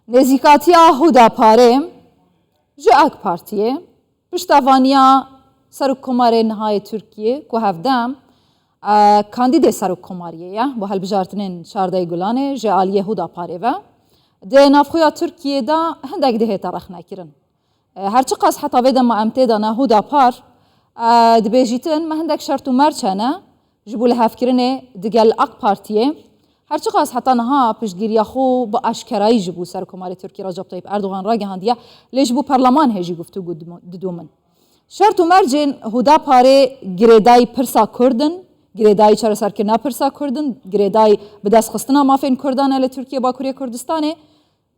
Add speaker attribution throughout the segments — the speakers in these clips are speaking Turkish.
Speaker 1: نزیکاتیا هوداپاره ji AK Partiye piştavaniya Serokkomarê nihayê Tirkiye ku hevdem kandîdê Serokkomariyê ye bu hilbijartinên Şardeyê Gulanê ji aliyê Hudaparê ve di navxuya Tirkiyê de hindek dihêta rexnekirin. Her çi qas heta vê dema em tê dana Hudapar dibêjîtin me hindek şert û merç hene ji bo lihevkirinê digel AK Partiyê her çi qas heta niha piştgiriya xwe bi eşkerayî ji bo Serokkomarê Tirkiye Recep Tayyip Erdogan ragihandiye lê ji bo Parleman hê jî guftûgû didomin. Şert û mercên Hudaparê girêdayî pirsa Kurdin, girêdayî çareserkirina pirsa Kurdin, girêdayî bi destxistina mafên Kurdan e li Tirkiye Bakurê Kurdistanê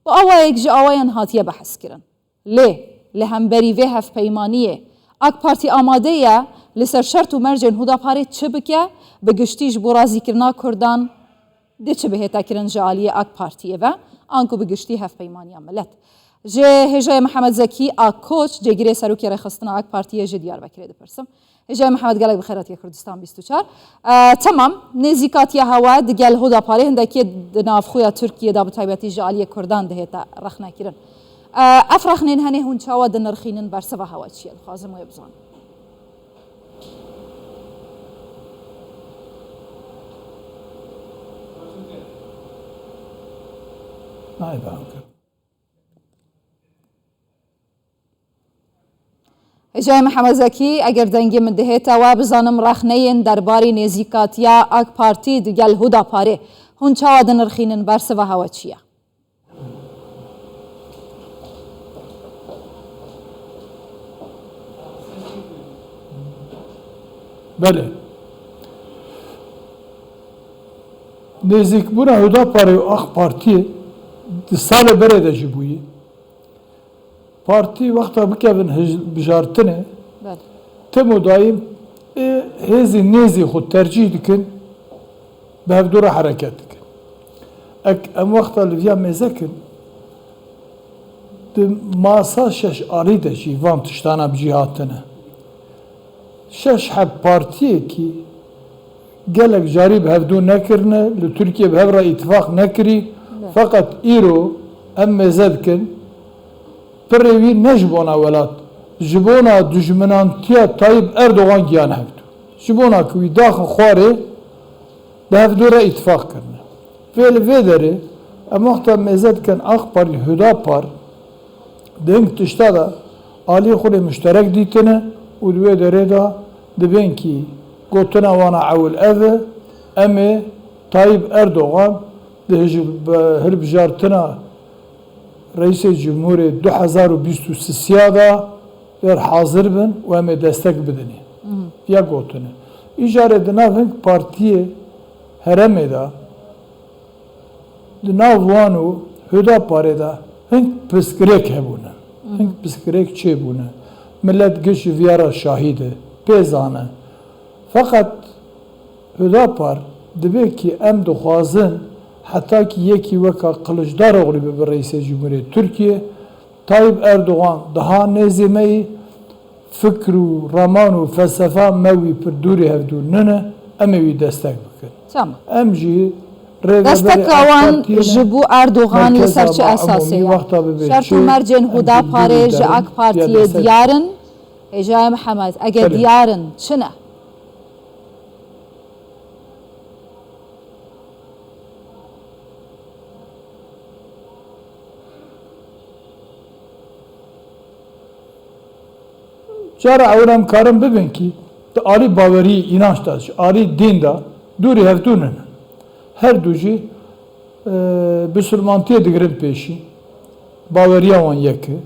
Speaker 1: bi awayek ji awayan hatiye behs kirin. Lê li hemberî vê hevpeymaniyê AK Parti amade ye li ser şert û mercên Hudaparê çi bike bi giştî ji bo razîkirina Kurdan de çi bihêta kirin ji aliyê AK Partiyê ve an ku bi giştî hevpeymaniya millet. Ji hêjayê Mihemed Zekî a Koç cêgirê serokê rêxistina AK Partiyê ji Diyarbekirê dipirsim. Hêjayê Mihemed gelek bi xêratiya Kurdistan 24. Temam nêzîkatiya hewa digel Hudaparê hindekî di navxuya Tirkiyê de bi taybetî ji aliyê Kurdan dihêta rexnekirin. Ev rexnên henê hûn çawa dinirxînin bersiva hewa çi ye dixwazim wê bizanim. Hêjayê Mihemed Zekî eger dengê min dihêta we bizanim rexneyên derbarê nêzîkatiya AK Partî digel Hudaparê hûn çawa dinirxînin bersiva hewa çi ye?
Speaker 2: Bele. Nêzîkbûna Hudaparê û AK Partiyê di salê berê de jî bûyî. Partî wexta bikevin bijartinê tim û dayîm hêzên nêzî xwe tercîh dikin bi hevdora hereket dikin. Em wexta li viya mêzekin di masa şeş alî de jî van tiştana bi cî hatine. Şeş heb partiyekî gelek jarî bi hevdû nekirine, li Tirkiye bi hev re îtifaq nekirî fakat îro em mêze dikin pirê wî ne ji bona welat, ji bona dijminantiya Tayyip Erdogan giyan hevdû. Ji bona ku wî daxin xwarê bi hevdû re îtifaq kirine. Vê li vê derê em wexta mêze dikin AK Parti Hudapar di hing tişta da alî xulê müşterek dîtine û di wê derê de dibên kî gotina wana ewil ev e em ê Tayyip Erdogan di hilbijartina Reîsê Cumhurê 2023 da wer hazir bin û em ê destek bidinê. Ya gotine. Îjarê di nav hing partiyê herêmê de di nav wan û Hudaparê de hing piskirêk hebûne. Hing piskirêk çêbûne. Millet giş ji viyara şahîd e, pê zane. Fakat Hudapar dibe ki em dixwazin heta ki yekî weka Kılıçdaroğlu bibe Reîsê Cumhuriyê Tirkiye, Tayyip Erdogan daha nêzîmeyî fikr û raman û felsefa me wî pir dûrê hevdû nine, em ê wî destek bikin.
Speaker 1: Tamam.
Speaker 2: Em jî
Speaker 1: Desteka wan ji bo Erdogan li ser çi esasê ye? Şert û mercên Hudaparê ji AK Partiyê diyarin. Hêjayê Mihemed eger diyarin çi ne?
Speaker 2: Cara ew em karin bibin ki di alî bawerî înanç da ji alî dîn da dûrê hevdû nine. Her du jî Bisûlmantiyê digirin pêşî. Baweriya wan yek e.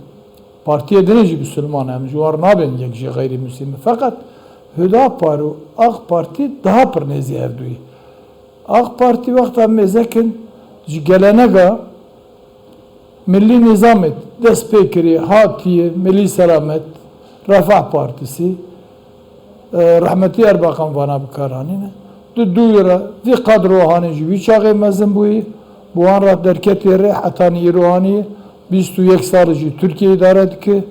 Speaker 2: Partiyê dinê jî Bisûlman em ji wan nabin yek jî geyrîmûslîm. Fakat Hudapar û AK Parti daha pir nêzî hevdûyî. AK Parti wexta mêzekin ji geleneka Millî Nîzamê dest pê kirî hatiye Millî Selamet Refah Partisi Rahmetî Erbakan vana bikaranîne. Di dû re vî kadrohanê jî wî çaxê mezin bûyî. Bi wan re derketê rê heta îrohanî 21 sal jî Tirkiye îdare dike.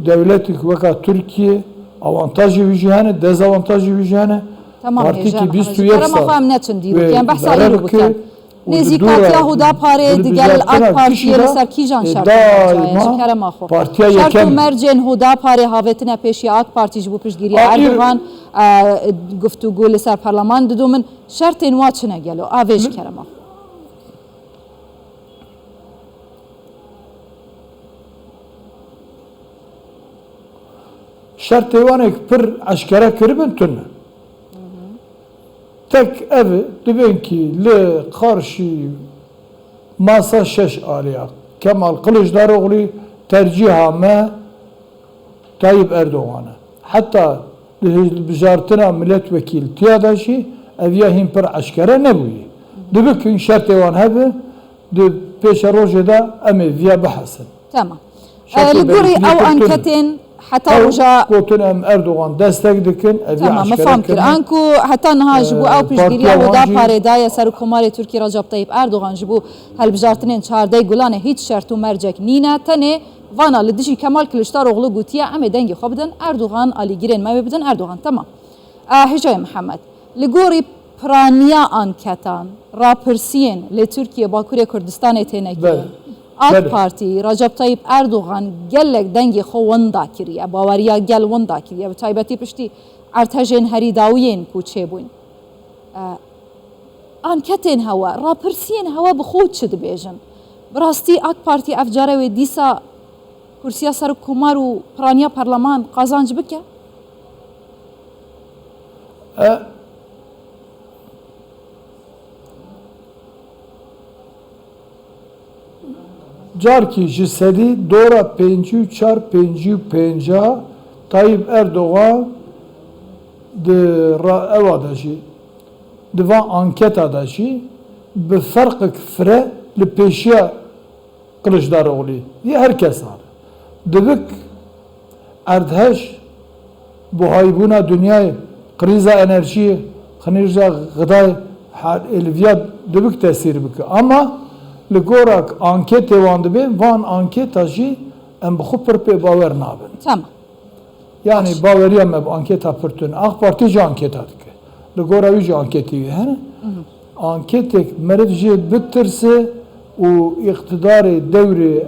Speaker 2: Devletê weka Tirkiye avantajê wî jî hene, dezavantajê wî jî hene.
Speaker 1: Tamam
Speaker 2: Partî ki 21
Speaker 1: sal
Speaker 2: wê idare dike.
Speaker 1: نزیکاتیا هوداپارێ دگەل ئاک پارتیە لەسەر کیژان شەرکەرەماخۆ شەرت و مەرجێن هوداپارێ هاوێتنە پێشی ئاک پارتیش بوو پشتگیری ئەردوغان گفتوگۆ لەسەر پەرلەمان ددو من شەرتێن وا چنە گەلۆ ئاوێژ کەرەمە
Speaker 2: شەرتێوانێک پر عەشکەرە کربن تونە تەک ئەv dibên ki li qarşî masa şeş aliya Kemal Kılıçdaroğlu terciha me Tayyip Erdoğan'a. Hatta bijartina milletvekil tiyada jî ev ya hîn pir eşkere nebûye. Dibikin şertêwan hebe di pêşa rojê de em ê viya bihesin.
Speaker 1: Tamam. Li gorî ew anketên حتى رجاء
Speaker 2: قوتنا اردوغان دستك دكن
Speaker 1: تمام مفهوم كر انكو حتى نها جبو او بيشغيريا ودا باريدايا سر كوماري تركي رجب طيب اردوغان جبو هالبجارتنين چاردي گولانه هیچ شرط و مرجك نينا تنه وانا لدجي كمال كليشداروغلو گوتيا ام دنگي خو بدن اردوغان علي گيرين ما بدن اردوغان تمام هجاي محمد لغوري برانيا انكتان راپرسين لتركيا باكوريا كردستان تنكي AK Parti Recep Tayyip Erdoğan gelek dengi xo wenda kiriye baweriya gel wenda kiriye bi taybetî piştî ertejên herî dawiyên ku çêbûn anketên hewa rapirsiyên hewa bi xwe çi dibêjin bi rastî AK Parti ev care wê dîsa kursiya serokkomar û piraniya Parleman qazanc bike
Speaker 2: Carki ji sedî dora 5.4-5.5 Tayyip Erdoğan di eva de jî di van anketa de jî bi ferqek fire li pêşiya Kılıçdaroğlu yê herkes ar. Dibik erdheş buhaybûna dünyayê krîza enerjiyê xnîrja gıdayê elviya dibik tesîr bike ama li gorak anketê wan dibe van anketa jî em bi xwe pir pê bawer nabin.
Speaker 1: Tamam.
Speaker 2: Yani baweriya me bi anketa pir tune. AK Parti jî anketa dike. Li gora wî jî anketê wî hene. Anketek meriv jê bitirse û iktidarê devrê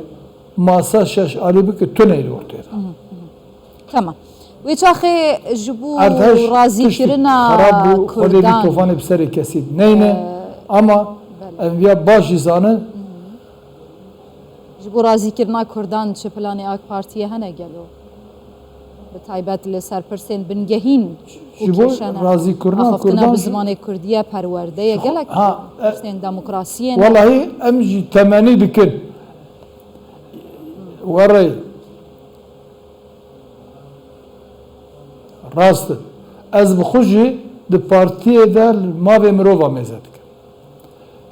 Speaker 2: masa şeş alî bike tune li ortaya.
Speaker 1: Tamam. Wê çaxê ji bo razîkirina
Speaker 2: Kurdan tofanê bi serê kesî neyne ama em viya baş jî zanin
Speaker 1: ji bo razîkirina Kurdan çi planê AK Partiye hene gelo bi taybet li ser pirsên bingehîn
Speaker 2: ji bo razîkirina Kurdan
Speaker 1: bi zimanê Kurdiye perwerdeye gelek pirsên demokrasiyê
Speaker 2: Wallahî em jî temenî dikin werê rast ez bi xwe jî di partiyê de mavê mirova mêze dikim.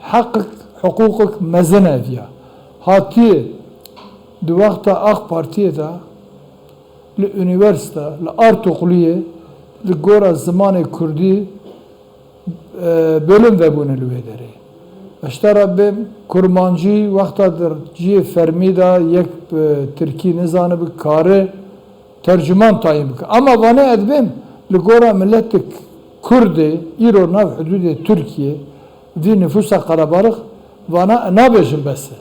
Speaker 2: Hakkık, hukukuk mezin eviya. Hatiye di vakta AK Partiye de li üniversite, li Artuklu'ye li gora zamanı Kurdi bölüm ve bunu lüvederi. İşte Rabbim kurmancı vaktadır ciye fermida yek Türkiye nizanı bir karı tercüman tayin bik. Ama bana edbim li gora milletik Kurdi İro nav hudude Türkiye vi nüfusa Karabarık vana nabejim besi.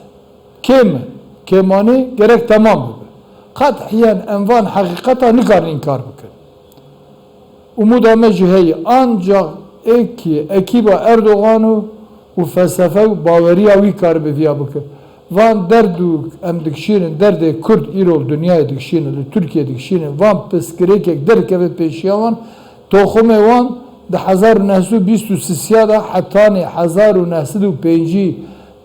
Speaker 2: Kim? Kemani gerek tamam bu. Kathiyen envan hakikata nikar inkar bükün. Umuda meciheyi ancak ekiba Erdoğan'u u felsefe baveriya vi kar beviya bükün. Van derdu em dikşinin derde Kürt İrol dünyaya dikşinin Türkiye dikşinin van peskirek derke ve peşiyavan tohume van de 1923 da hatani 1905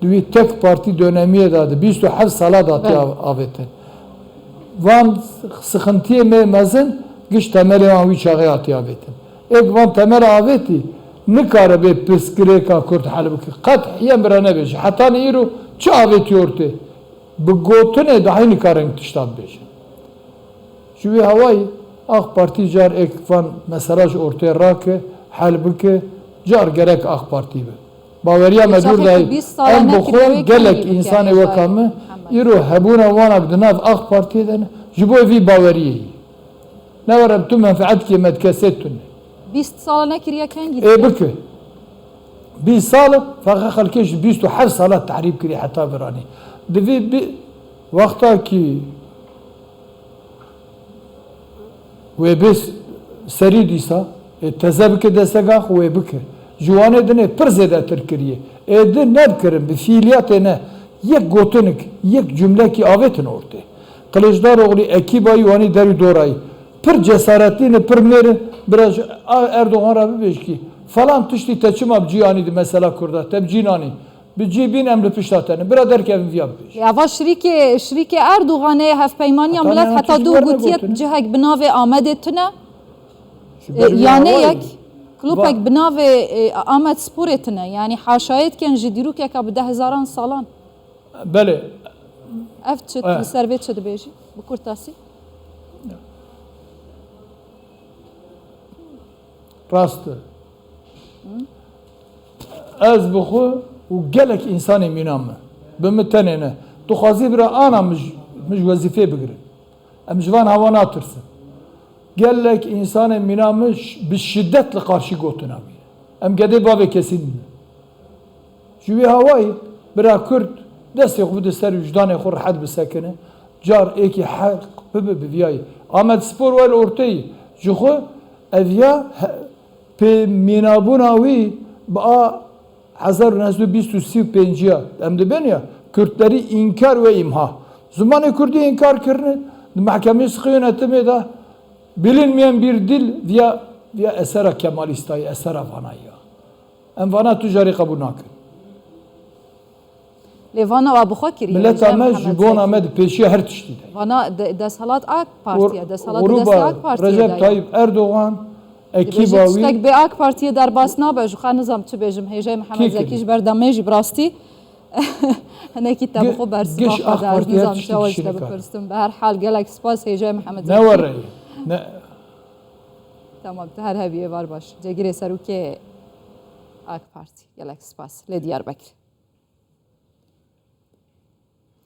Speaker 2: دوی تک پارتی دönemiye داده 27 sala da avete. Van sıkıntıya mezin giş temeli van vi çağı atı avete. Ek van temel aveti ne kare be peskireka kurt halbuki kat yemrane beş. Hatta ne iru çı aveti orte. Bu gotune dahi ne karen tiştab beş. Şu havayı AK Parti jar ek van mesaj ortaya rake halbuki jar gerek AK Parti be. Baveriya medur dahi en bokor gelek insanı vakamı İro hebuna wana bidnav AK Parti'den jibo vi baveriyi. Ne var tu menfaat ki medkesetun.
Speaker 1: 20 sala nekiriye kan gidiyor.
Speaker 2: Bükü. 20 سال فقط خلکش 28 سال تحریب کردی حتی برانی دوی وقتا کی و بس سری دیسا تزب که دستگاه خوی بکر جوانه دنه پر زده تر کریه ایده نبکرم به فیلیات نه یک گوتنک یک جمله کی آوتن orte Kılıçdaroğlu oğlu ekibay vani deri dorayı پر cesaretliğini پر meri biraz Erdoğan abi beşki falan tuşti teçim ab cihani mesela kurda teb cinani bir cibin emri piştateni birader kevin viyabış
Speaker 1: یا شریک اردوغانه هفپیمانی ملت حتی دو گوتیت جهک بناوه آمده تنه یعنی یک کلوپک بناوه آمد سپوره تنه یعنی حاشایت کن جدیرو که که بده هزاران سالان
Speaker 2: بله
Speaker 1: اف چه سرویت چه دبیجی بکورتاسی
Speaker 2: rastı az buxu و gelek insanı minamı bimtenene tuhazi bira ana müj vazife bigrin em jvan havana atırsın gelek insanı minamı bir şiddetle karşı gotun abi em gede babe kesin jüvi havayı bira Kürt dest yok bu destler vicdanı xor rahat bisakene car eki hak biviyayı Ahmet Spor var ortayı juxu evya pe minabunavi ba 1935'ya hem de ben ya Kürtleri inkar ve imha. Zamanı Kürt'ü inkar kırını mahkeme sıkı yönetimi de bilinmeyen bir dil veya esera Kemalistayı, esera vanayı. Em vana tücari kabul nakın.
Speaker 1: Levana ve Abukha kiriye.
Speaker 2: Millet ama jibon ama de peşi her tişti.
Speaker 1: Vana desalat AK Partiye, desalat AK Partiye.
Speaker 2: Recep Tayyip Erdoğan
Speaker 1: ekibawi شتێک بێ ئاک پارتیە دەرباس نابێ ژخوا نزانم چ بێژم هێژەی محەممەد زەکیش بەردەمێژی بڕاستی هەنێکی تەبخۆ بەرزماخواداژ لە بپرستم بە هەر حال گەلێک سپاس هێژەی محەممەد تەمام هەر هەبیێ وار باش جێگیرێ سەرروکێ ئاک پارتی گەلێک سپاس لێ دیار بەکر